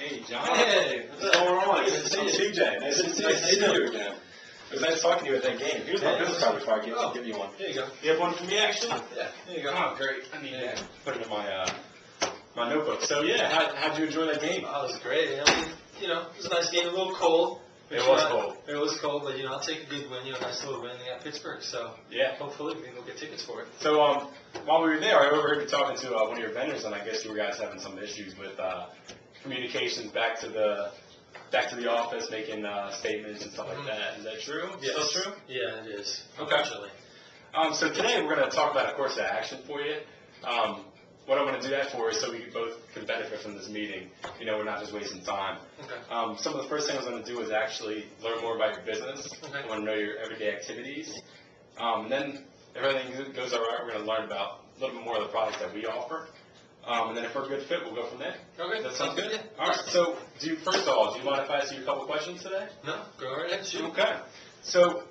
Hey, John. Hey, what's going on? Good to see you. CJ. Nice to see you again. It was nice talking to you at that game. Here's my business card before I give you one. Here you go. You have one for me, actually? Yeah, here you go. Oh, great. I need that. Put it in my my notebook. So, yeah, how'd you enjoy that game? Oh, it was great. You know, it was a nice game. A little cold. It was cold. It was cold, but, I'll take a good win. Nice little win at Pittsburgh. So, yeah, hopefully we can go get tickets for it. So, while we were there, I overheard you talking to one of your vendors, and I guess you guys having some issues with communications back to the office, making statements and stuff like that. Is that true? Yes. Still true? Yeah, it is. Okay. Unfortunately. So today we're going to talk about a course of action for you. What I want to do that for is so we both can benefit from this meeting. We're not just wasting time. Okay. Some of the first things I want to do is actually learn more about your business. Okay. I want to know your everyday activities. And then if everything goes all right, we're going to learn about a little bit more of the products that we offer. And then if we're a good fit, we'll go from there. Okay. That sounds good? Yeah. All right. So first of all, do you mind if I ask you a couple questions today? No, go right ahead. Shoot. Okay. So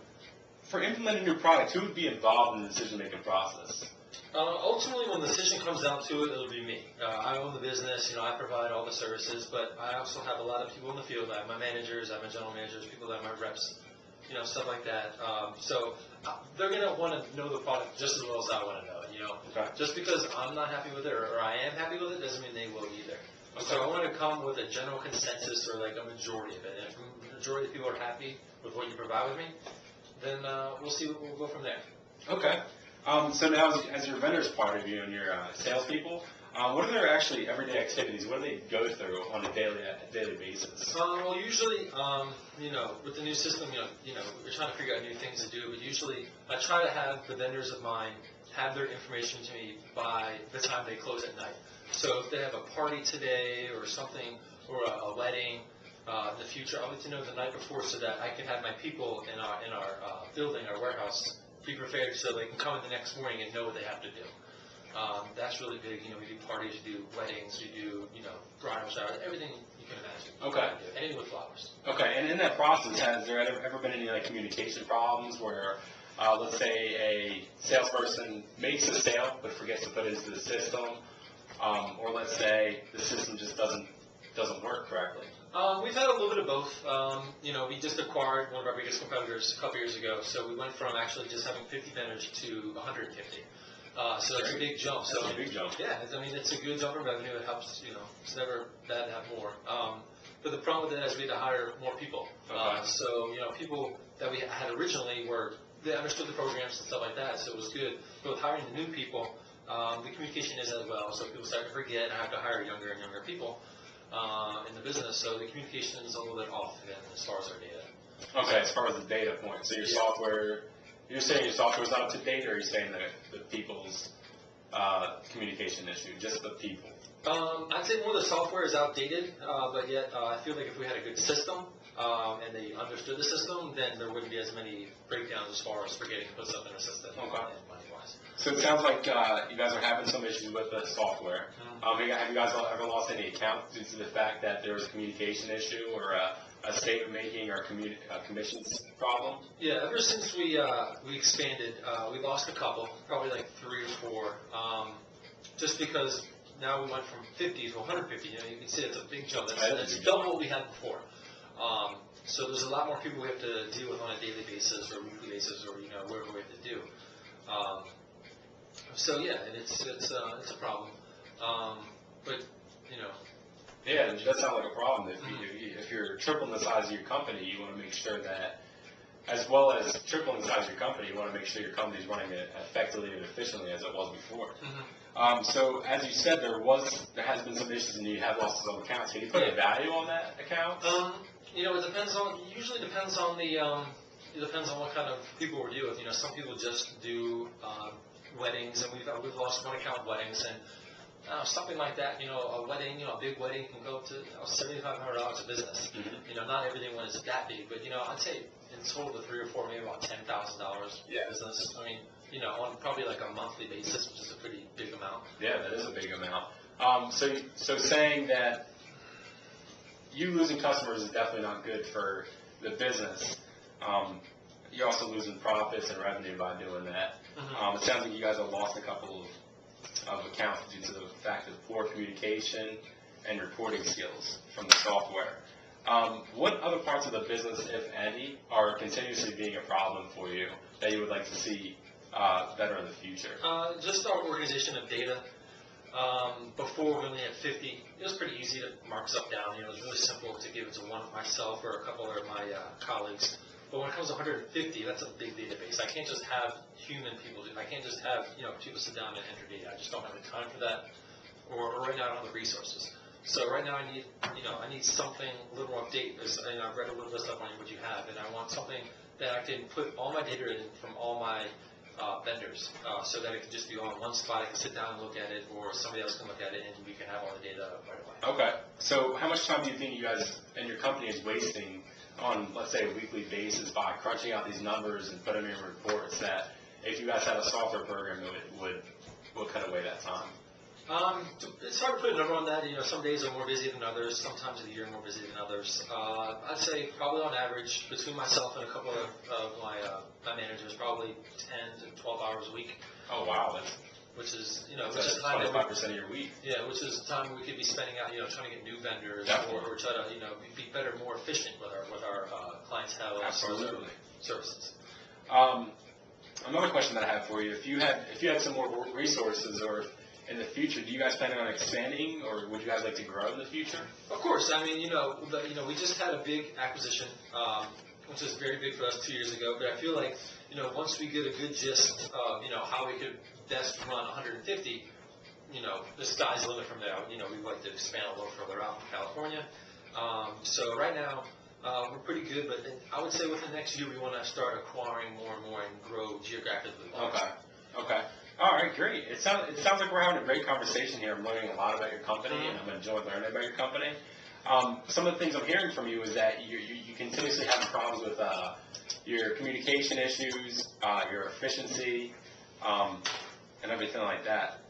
for implementing a new product, who would be involved in the decision-making process? Ultimately, when the decision comes down to it, it'll be me. I own the business, I provide all the services, but I also have a lot of people in the field. I have my managers, I have my general managers, people that are my reps, stuff like that. So they're going to want to know the product just as well as I want to know it, Okay. Just because I'm not happy with it or I am happy with it doesn't mean they will either. Okay. So I want to come with a general consensus or like a majority of it. And if the majority of people are happy with what you provide with me, then we'll see. We'll go from there. Okay. So now, as your vendor's part of you and your salespeople, what are their actually everyday activities? What do they go through on a daily basis? Well, usually, with the new system, we're trying to figure out new things to do. But usually, I try to have the vendors of mine have their information to me by the time they close at night. So if they have a party today or something, or a wedding in the future, I'll let you know the night before so that I can have my people in our building, our warehouse, be prepared so they can come in the next morning and know what they have to do. That's really big. We do parties, we do weddings, we do, bridal showers, everything you can imagine. Okay. Anything with flowers. Okay, and in that process, has there ever been any communication problems where, let's say, a salesperson makes a sale but forgets to put it into the system, or let's say the system just doesn't work correctly? We've had a little bit of both. We just acquired one of our biggest competitors a couple years ago, so we went from actually just having 50 vendors to 150. So it's a big jump. That's a big jump. Yeah, it's a good jump in revenue. It helps, it's never bad to have more. But the problem with that is we had to hire more people. Okay. So, people that we had originally they understood the programs and stuff like that, so it was good. But with hiring the new people, the communication is as well. So people start to forget, and I have to hire younger and younger people in the business, so the communication is a little bit off again as far as our data. Okay, as far as the data point. So your software, you're saying your software is not up to date, or are you saying that the people's communication issue, just the people? I'd say more the software is outdated, but yet I feel like if we had a good system and they understood the system, then there wouldn't be as many breakdowns as far as forgetting to put stuff in the system and money-wise. So it sounds like you guys are having some issues with the software. Have you guys ever lost any accounts due to the fact that there was a communication issue or a statement making or commissions problem? Yeah, ever since we expanded, we lost a couple, probably like 3 or 4, just because now we went from 50 to 150. You can see it's a big jump. That's double what we had before. So there's a lot more people we have to deal with on a daily basis or weekly basis or whatever we have to do. So yeah, it's a problem. But Yeah, that sounds like a problem. If you're tripling the size of your company, you want to make sure that, as well as tripling the size of your company, you want to make sure your company is running it effectively and efficiently as it was before. So as you said, there has been some issues and you have lost some accounts. Can you put a value on that account? It usually depends on it depends on what kind of people we're dealing with. Some people just do weddings, and we've lost one account, weddings, and something like that. A wedding, a big wedding can go up to $7,500 a business. Not everything when it's that big, but I'd say in total the 3 or 4, maybe about $10,000 business. I mean, on probably like a monthly basis, which is a pretty big amount. Yeah, that is a big amount. So saying that you losing customers is definitely not good for the business. You're also losing profits and revenue by doing that. It sounds like you guys have lost a couple of accounts due to the fact of poor communication and reporting skills from the software. What other parts of the business, if any, are continuously being a problem for you that you would like to see better in the future? Just our organization of data. Before we only had 50, it was pretty easy to mark stuff down. It was really simple to give it to one of myself or a couple of my colleagues. But when it comes to 150, that's a big database. I can't just have human people do. I can't just have people sit down and enter data. I just don't have the time for that, or right now I don't have the resources. So right now I need something a little more update. I've read a little bit of stuff on what you have, and I want something that I can put all my data in from all my vendors, so that it can just be all in one spot. I can sit down and look at it, or somebody else can look at it, and we can have all the data right away. Okay. So how much time do you think you guys and your company is wasting on, let's say, a weekly basis by crunching out these numbers and putting them in reports that if you guys had a software program, it would cut away that time? It's hard to put a number on that. Some days are more busy than others. Sometimes of the year are more busy than others. I'd say probably on average, between myself and a couple of my managers, probably 10 to 12 hours a week. Oh wow, which is that's 25% of your week. Yeah, which is time we could be spending out, trying to get new vendors, or try to be better, more efficient with our clientele and services. Another question that I have for you: if you had some more resources, or in the future, do you guys plan on expanding, or would you guys like to grow in the future? Of course. I mean, we just had a big acquisition, which was very big for us 2 years ago. But I feel like, once we get a good gist of, how we could best run 150, the sky's the limit from there. We'd like to expand a little further out in California. So right now, we're pretty good. But I would say within the next year, we want to start acquiring more and more and grow geographically. Okay. All right, great. It sounds like we're having a great conversation here. I'm learning a lot about your company, and I'm enjoying learning about your company. Some of the things I'm hearing from you is that you continuously have problems with your communication issues, your efficiency, and everything like that.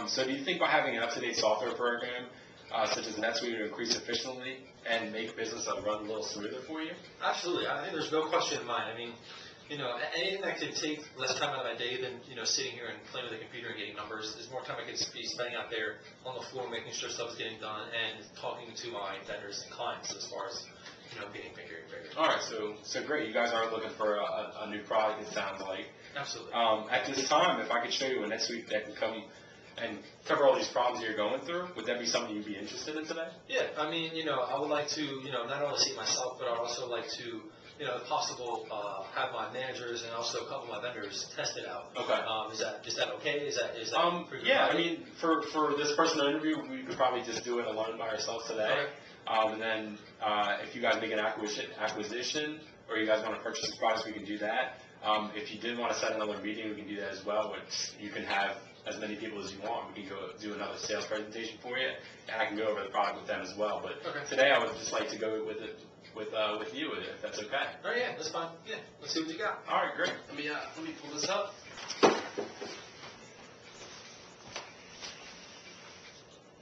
So do you think by having an up-to-date software program, such as NetSuite, would increase efficiently and make business run a little smoother for you? Absolutely. I think there's no question in mind. I mean, anything that could take less time out of my day than, sitting here and playing with the computer and getting numbers, there's more time I could be spending out there on the floor making sure stuff's getting done and talking to my vendors and clients as far as, getting bigger and bigger. All right, so great. You guys are looking for a new product, it sounds like. Absolutely. At this time, if I could show you a NetSuite that can come and cover all these problems you're going through, would that be something you'd be interested in today? Yeah, I mean, I would like to, not only see it myself, but I'd also like to, if possible, have my managers and also a couple of my vendors test it out. Okay. Is that okay? Is that yeah, I mean, for this personal interview, we could probably just do it alone by ourselves today. Okay. And then if you guys make an acquisition, or you guys want to purchase the products, we can do that. If you did want to set another meeting, we can do that as well, which you can have as many people as you want. We can go do another sales presentation for you, and I can go over the product with them as well. But today, I would just like to go with it with you, if that's okay. Oh yeah, that's fine. Yeah, let's see what you got. All right, great. Let me pull this up.